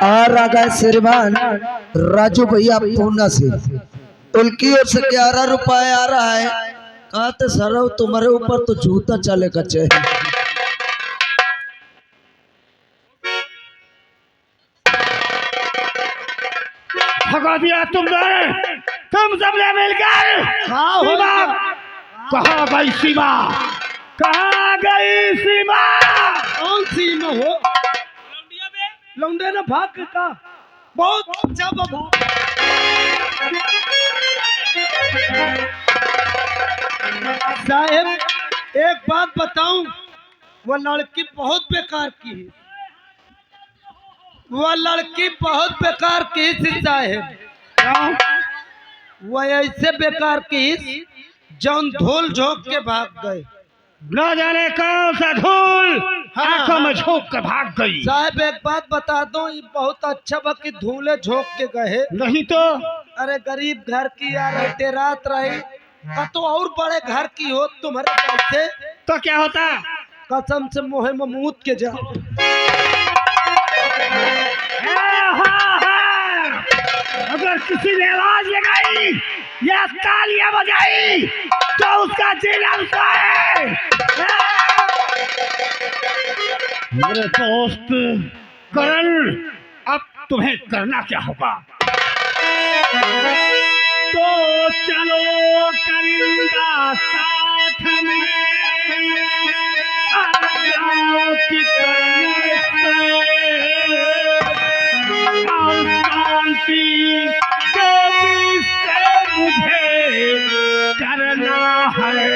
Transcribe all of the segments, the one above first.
और आ गए श्रीमान राजू भैया पूना से, उनकी ओर से 11 रुपए आ रहा है। कहा तो सर तुम्हारे ऊपर तो जूता चलेगा चाहिए। भगा दिया तुमने, तुम सबने मिलकर। कहाँ गई सीमा? कहाँ गई सीमा? कौन सीमा हो? लौंडे ने भाग का बहुत अच्छा बाबा। साहब एक बात बताऊं, वो लड़की बहुत बेकार की है, वो लड़की बहुत बेकार की साहब। वो ऐसे बेकार की जौन धूल झोंक के भाग गए। न जाने कौन सा धूल आंखों में झोंक के भाग गई। साहब एक बात बता दो, ये बहुत अच्छा बा कि धूले झोंक के गए, नहीं तो अरे गरीब घर की यार रहते रात रही तो और बड़े घर की हो तुम्हारे पैसे तो क्या होता? कसम से मोहे में मूत के जाओ। अगर किसी ने आवाज लगाई या तालियां बजाई तो उसका जीना है। मेरे दोस्त करण, अब तुम्हें करना क्या होगा? तो चलो करिंदा साथ में की शांति के से मुझे करना है।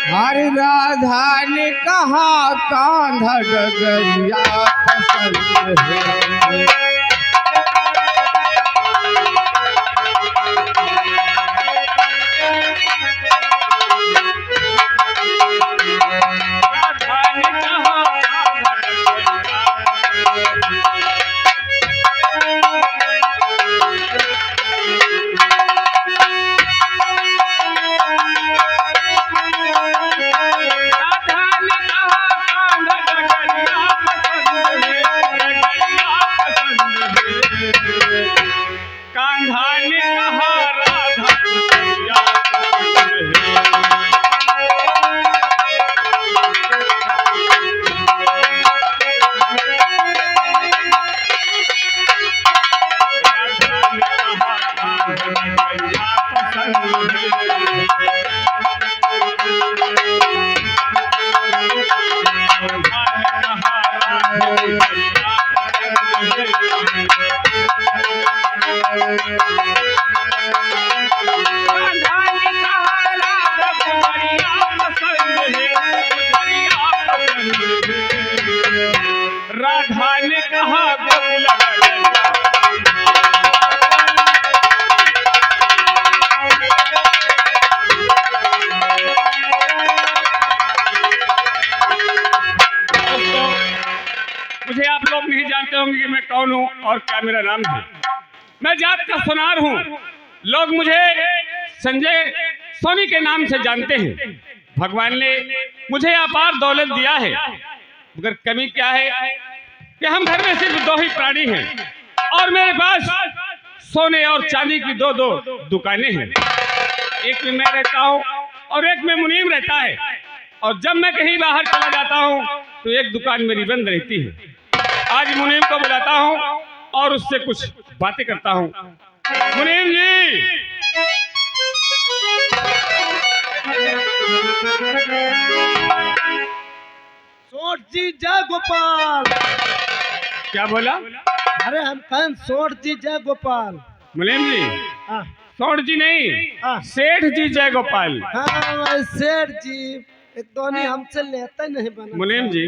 हरि राधा ने कहा कांधा डगरिया पसंद है। राधा ने कहा गोकुल मुझे आप लोग नहीं जानते होंगे कि मैं कौन हूँ और क्या मेरा नाम है। मैं जात का सोनार हूँ। लोग मुझे संजय सोनी के नाम से जानते हैं। भगवान ने मुझे अपार दौलत दिया है, मगर कमी क्या है कि हम घर में सिर्फ दो ही प्राणी हैं और मेरे पास सोने और चांदी की दो दुकानें हैं। एक में मैं रहता हूँ और एक में मुनीम रहता है। और जब मैं कहीं बाहर चला जाता हूँ तो एक दुकान मेरी बंद रहती है। आज मुनीम को बुलाता हूँ और उससे कुछ बातें करता हूँ। मुनीम जी, सोट जी जय गोपाल। क्या बोला? अरे हम कहें सोट जी जय गोपाल। मुनीम जी, सौड़ जी नहीं, हाँ। सेठ जी जयगोपाल। हाँ भाई सेठ जी, एक दोनी हमसे लेते नहीं बना। मुनीम जी,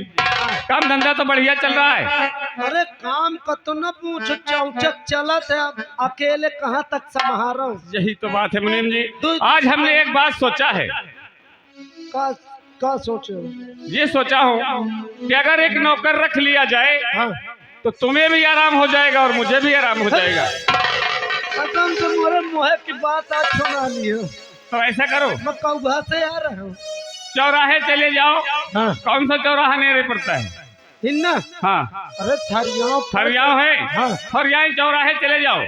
काम धंधा तो बढ़िया चल रहा है। अरे काम का तो न पूछो, चौचक चलत है, अब अकेले कहाँ तक संभालो। यही तो बात है मुनीम जी। आज हमने एक बात सोचा है। का सोचो? ये सोचा हूँ कि अगर एक नौकर रख लिया जाए हाँ। तो तुम्हें भी आराम हो जाएगा और मुझे भी आराम हो जाएगा। कसम से मोरे मुँह की बात आज सुना लियो। तो ऐसा करो, मैं कौवा से आ रहा हूँ। चौराहे चले जाओ। हाँ। कौन सा चौराहा नेरे पड़ता है? हिन्ना? हाँ, अरे थरियाओं थरियाव है। हाँ। थरियाई चौराहे चले जाओ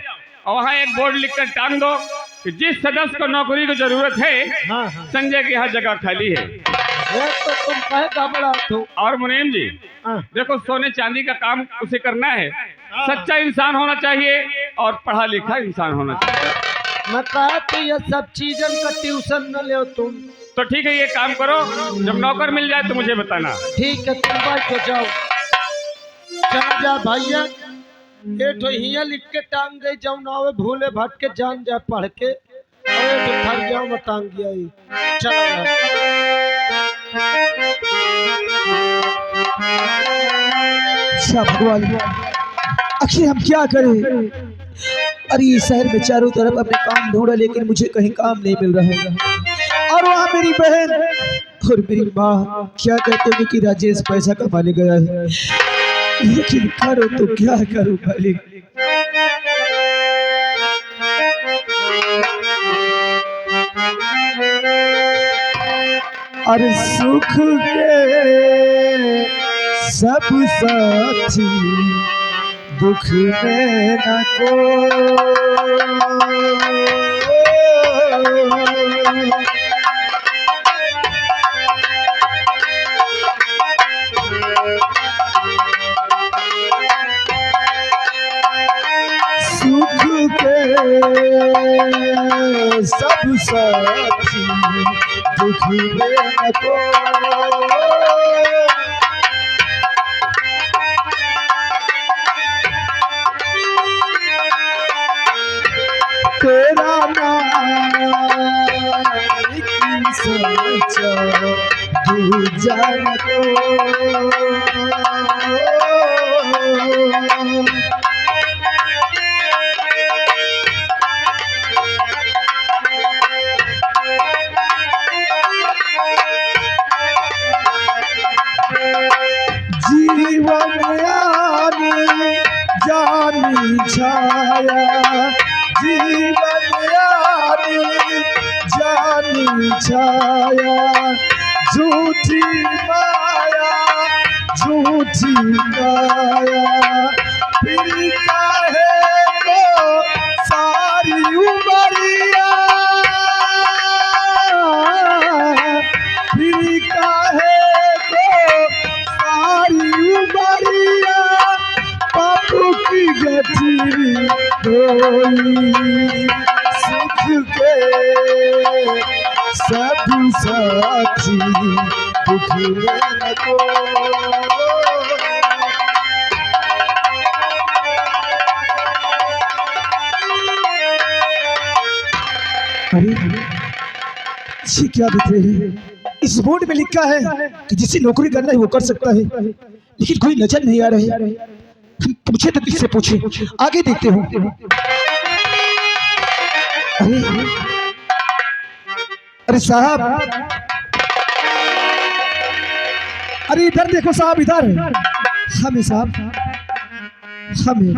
और वहाँ एक बोर्ड लिखकर टांग दो कि जिस सदस्य को नौकरी की जरूरत है, हाँ हाँ। संजय के यहाँ जगह खाली है। ये तो तुम कहे घबरा हो। और मुनीम जी, हाँ। देखो सोने चांदी का काम उसे करना है। सच्चा इंसान होना चाहिए और पढ़ा लिखा इंसान होना चाहिए। मैं कहा तो ये सब चीजन का ट्यूशन न ले तुम। तो ठीक है, ये काम करो, जब नौकर मिल जाए तो मुझे बताना। ठीक है, तुम बैठ जाओ। चल जा भैया, ये तो हिया लिख के टांग गई, जाऊ ना आवे भूले भटके जान जा पढ़ के। अरे तो थक जाओ, मैं टांग गया ही। चलो अच्छा भगवान, आखिर हम क्या करें? अरे इस शहर में चारों तरफ अपने काम ढूंढा, लेकिन मुझे कहीं काम नहीं मिल रहा है। और वहाँ मेरी बहन और मेरी माँ क्या कहते हैं कि राजेश पैसा कमाने गया है, लेकिन करो तो क्या करूं मालिक। अरे सुख के सब साथी, दुख में न को। सुख के सब साथी, दुख में न को। तेरा मालिक सच्चा, तू जान को। जीवन आनी जानी छाया, जीवन आनी जानी छाया, झूठी माया, झूठी माया, फिर काहे को सारी उमरिया, फिर काहे को सारी उमरिया, पापों की गठरी होई। सुख के सब साथी, दुख में न को। अरे ये क्या लिख रहे हैं? इस बोर्ड में लिखा है कि जिसे नौकरी करना है वो कर सकता है, लेकिन कोई नजर नहीं आ रहा है। हम पूछे तो किससे पूछे? आगे देखते हो। अरे साहब, अरे इधर देखो साहब, इधर हमें साहब, हमें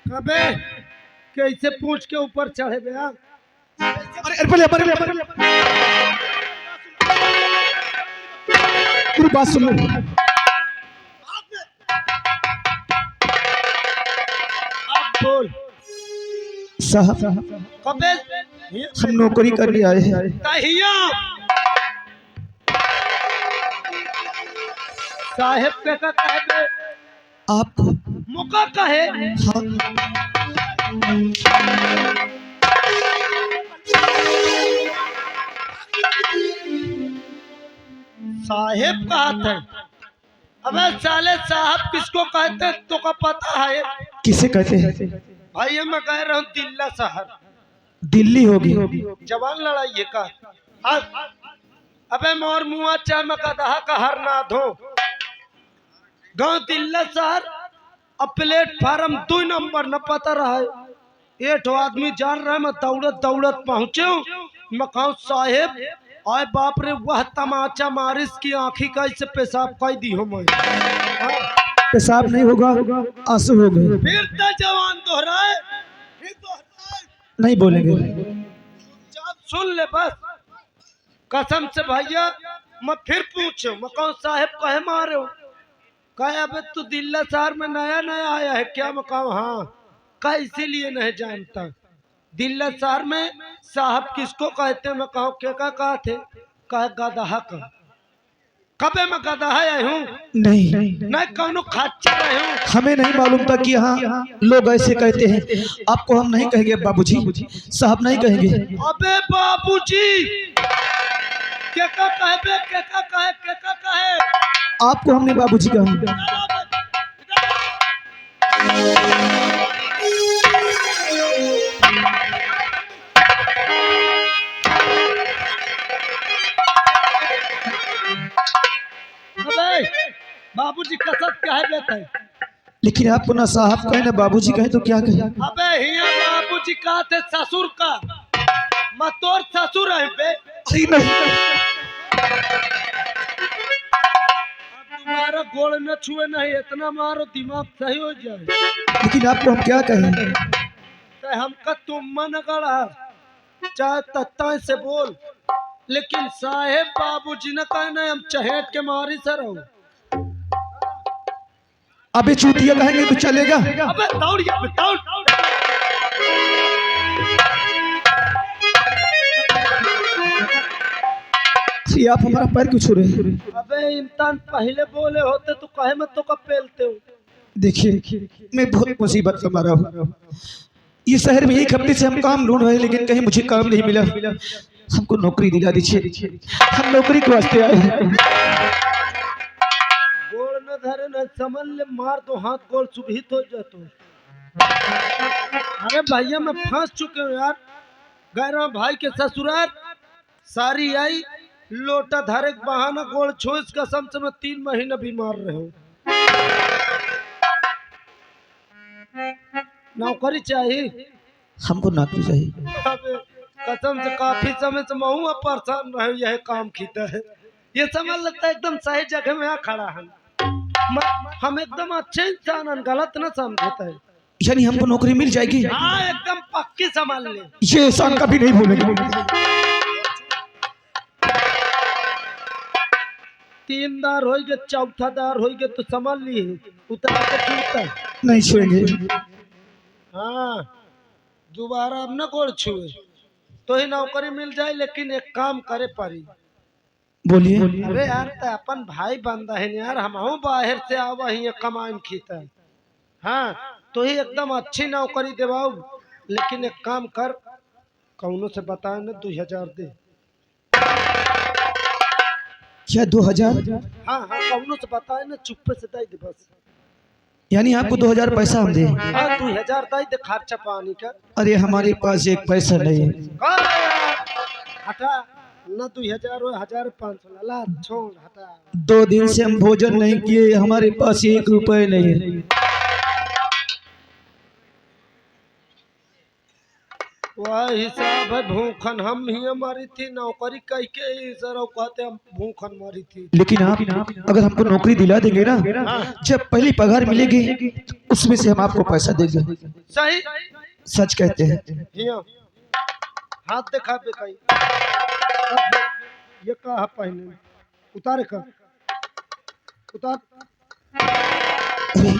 अबे कैसे पूछ के ऊपर चढ़े बे? अरे पूरी बात सुन लो। अब बोल साहब, कबे हम नौकरी करने आए हैं। तहिया साहेब के का कहे बे? आप मुका कहे? हाँ, साहेब कहा था। अबे साले साहब किसको कहते हैं तो का पता है? किसे कहते हैं? भाई मैं कह रहा हूँ दिल्ला शहर, दिल्ली होगी। जवान लड़ाई है का। हाँ। अबे मोर मुआ चाहे मैं कदहा का हर ना धो गाँव दिल्ला शहर। अब प्लेटफार्म 2 नंबर न पता रहा है। 8 आदमी जान रहे मैं दौड़त दौड़त पहुंचे हूँ। मैं कहूँ साहेब आए बाप रे वह तमाचा मारिस की आंखी का इसे पेशाब कर दी हो मैं। हाँ। पेशाब नहीं होगा, आंसू हो गए। फिर तो जवान दोहराए, फिर दोहराए। नहीं बोलेंगे। चुपचाप सुन ले बस। कसम से भैया मैं फिर पूछूं, मैं कहूँ साहेब कहे मारे हो? कहे अबे तू दिल्ला शहर में नया नया आया है क्या? मैं कहूँ हाँ। कहा इसीलिए नहीं जानता दिल्ला शहर में साहब किसको कहते? मैं कहूँ क्या कहा थे? कहे गदहा का। कबे मैं गदहा आया हूँ? नहीं कौनो खाचा रहे हूँ। हमें नहीं मालूम था कि यहाँ लोग ऐसे कहते हैं। आपको हम नहीं कहेंगे बाबूजी, साहब नहीं कहेंगे। अबे बाबूजी क्या कहे बे? क्या कहे? आपको हमने बाबूजी कहा। बाबूजी कसम कहे देते हैं। लेकिन आपको ना साहब कहे ना बाबूजी कहे तो क्या कहे? अबे हिया बाबूजी कहा थे ससुर का। मैं तोर ससुर है बे। नहीं। तुम्हारा गोड़ न छुए नहीं, इतना मारो दिमाग सही हो जाए। लेकिन आपको हम क्या कहें? तो हमका तुम मन गड़ा चाहे तत्ता से बोल, लेकिन साहेब बाबूजी ने कहना हम चहेट के मारी सर हो। अबे चूतिया कहेंगे तो चलेगा? अबे दौड़ या दौड़। आप हमारा पैर क्यों छू रहे हैं? अबे इंसान पहले बोले होते तो कहे मत तो कब पेलते हो। देखिए मैं बहुत मुसीबत में मरा हूँ। ये शहर में 1 हफ्ते से हम काम ढूंढ रहे हैं लेकिन कहीं मुझे काम नहीं मिला। हमको नौकरी दिला दीजिए, हम नौकरी के वास्ते आए हैं। गोड़ न धरे न समझ ले, मार दो हाथ गोड़ सुभित हो जातो। अरे भैया मैं फंस चुके हूँ यार। गए रहा भाई के ससुराल, सारी आई लोटा धरे बहाना गोड़ छोस कसम से मैं 3 महीने बीमार रहे हूँ। नौकरी चाहिए हमको नौकरी चाहिए। अबे कसम से काफी समय से मैं परेशान रहे, यह काम खींचा है। ये समझ लगता है एकदम सही जगह में खड़ा है। हम एकदम अच्छे इंसान हैं, गलत ना समझता है। यानी हमको नौकरी मिल जाएगी? हाँ एकदम पक्की संभाल ले। ये एहसान कभी नहीं भूलेंगे। 3 दार हो गए, चौथा दार हो गए तो संभाल लिए उतर के छूटता नहीं छुएंगे। हाँ दोबारा अब न गोड़ छुए तो ही नौकरी मिल जाए, लेकिन एक काम करे पड़ी। बोलिए। अरे यार तो अपन भाई बंदा है यार, हम बाहर से आवा ही कमान खीता। हाँ तो ही एकदम अच्छी नौकरी देवाऊ, लेकिन एक काम कर कौनो से बताए न 2000 दे। क्या 2000? हाँ कौनो से बताए न चुप्पे से दे बस। यानी आपको 2000 पैसा हम दे? हाँ 2000 दे खर्चा पानी का। अरे हमारे पास 1 पैसा नहीं है। हटा न 2000 हो 1500 ला छोड़ हटा। 2 दिन से हम भोजन नहीं किए, हमारे पास 1 रुपए नहीं है। वह हिसाब है भूखन हम ही हमारी थी नौकरी कह के सर कहते हम भूखन मारी थी। लेकिन आप अगर हमको नौकरी दिला देंगे ना, जब पहली पगार मिलेगी उसमें से हम आपको पैसा देंगे। सही सच कहते हैं। हिया हाथ दिखा दे कहीं। ये कहा पहले उतार का उतार। अरे